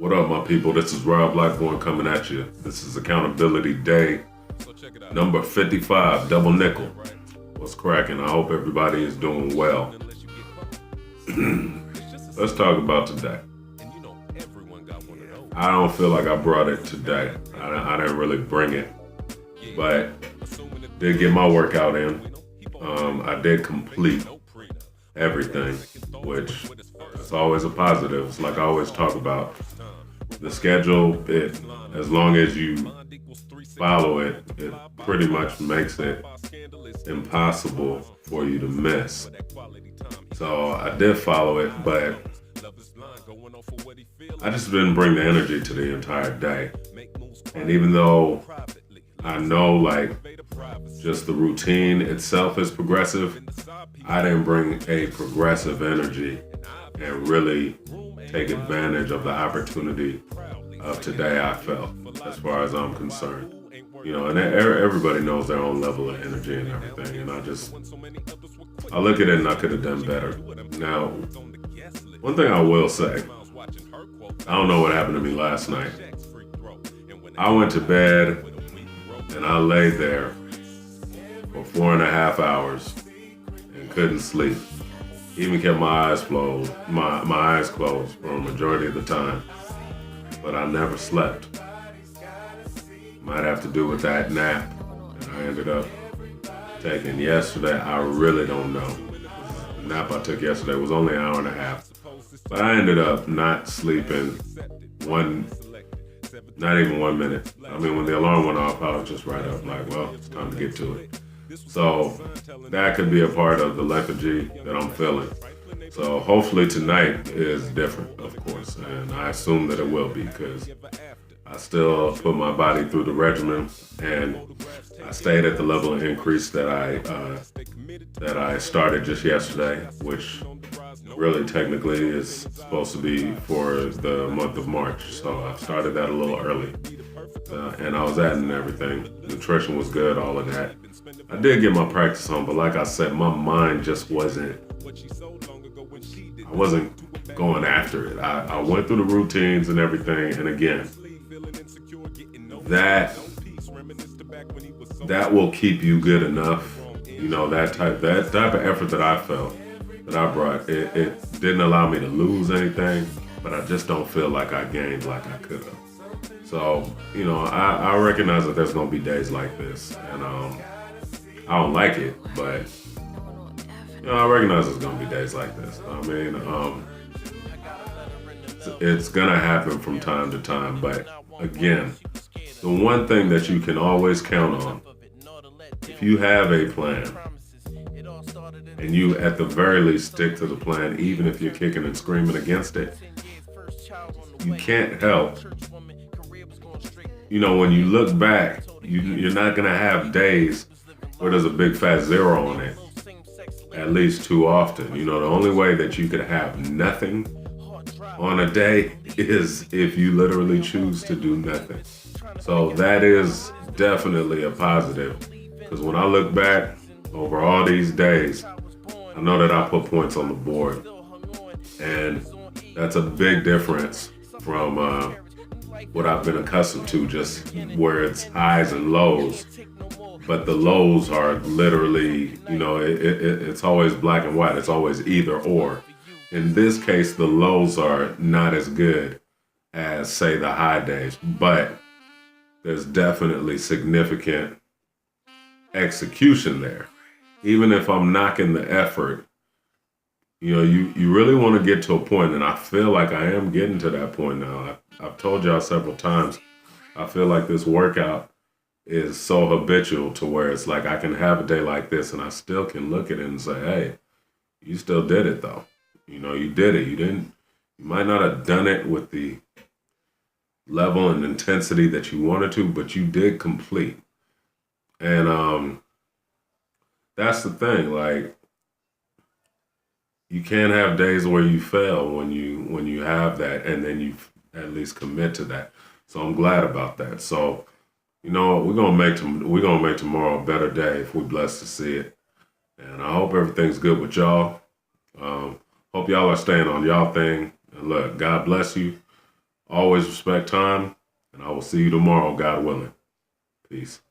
What up, my people? This is Rob Blackburn coming at you. This is Accountability Day, number 55, double nickel. What's cracking? I hope everybody is doing well. Let's talk about today. I don't feel like I brought it today. I didn't really bring it, but did get my workout in. I did complete everything, which is always a positive. It's like I always talk about. The schedule, as long as you follow it, it pretty much makes it impossible for you to miss. So I did follow it, but I just didn't bring the energy to the entire day. And even though I know like just the routine itself is progressive, I didn't bring a progressive energy and really take advantage of the opportunity of today. I felt, as far as I'm concerned, and everybody knows their own level of energy and everything, and I look at it and I could have done better. Now, one thing I will say, I don't know what happened to me last night. I went to bed and I lay there for 4.5 hours and couldn't sleep. Even kept my eyes closed, my eyes closed for a majority of the time, but I never slept. Might have to do with that nap that I ended up taking yesterday. I really don't know. The nap I took yesterday was only an hour and a half, but I ended up not sleeping not even 1 minute. I mean, when the alarm went off, I was just right up like, well, it's time to get to it. So that could be a part of the lethargy that I'm feeling. So hopefully tonight is different, of course, and I assume that it will be because I still put my body through the regimen and I stayed at the level of increase that I started just yesterday, which really technically is supposed to be for the month of March. So I started that a little early, and I was adding everything. Nutrition was good, all of that. I did get my practice on, but like I said, my mind just wasn't going after it. I went through the routines and everything, and again, that will keep you good enough. That type of effort that I felt, that I brought, it didn't allow me to lose anything, but I just don't feel like I gained like I could have. So, I recognize that there's gonna be days like this, and I don't like it, but I recognize there's gonna be days like this. I mean, it's gonna happen from time to time, but again, the one thing that you can always count on, if you have a plan, and you at the very least stick to the plan, even if you're kicking and screaming against it, you can't help. When you look back, you're not gonna have days where there's a big fat zero on it, at least too often. The only way that you could have nothing on a day is if you literally choose to do nothing. So that is definitely a positive, because when I look back over all these days, I know that I put points on the board, and that's a big difference from what I've been accustomed to, just where it's highs and lows. But the lows are literally, it's always black and white. It's always either or. In this case, the lows are not as good as, say, the high days, but there's definitely significant execution there. Even if I'm knocking the effort, you really want to get to a point, and I feel like I am getting to that point now. I've told y'all several times, I feel like this workout is so habitual to where it's like I can have a day like this and I still can look at it and say, hey, you still did it though. You did it. You might not have done it with the level and intensity that you wanted to, but you did complete. And that's the thing. Like, you can't have days where you fail when you have that, and then you at least commit to that. So I'm glad about that. So, we're gonna make tomorrow a better day if we're blessed to see it. And I hope everything's good with y'all. Hope y'all are staying on y'all thing. And look, God bless you. Always respect time, and I will see you tomorrow, God willing. Peace.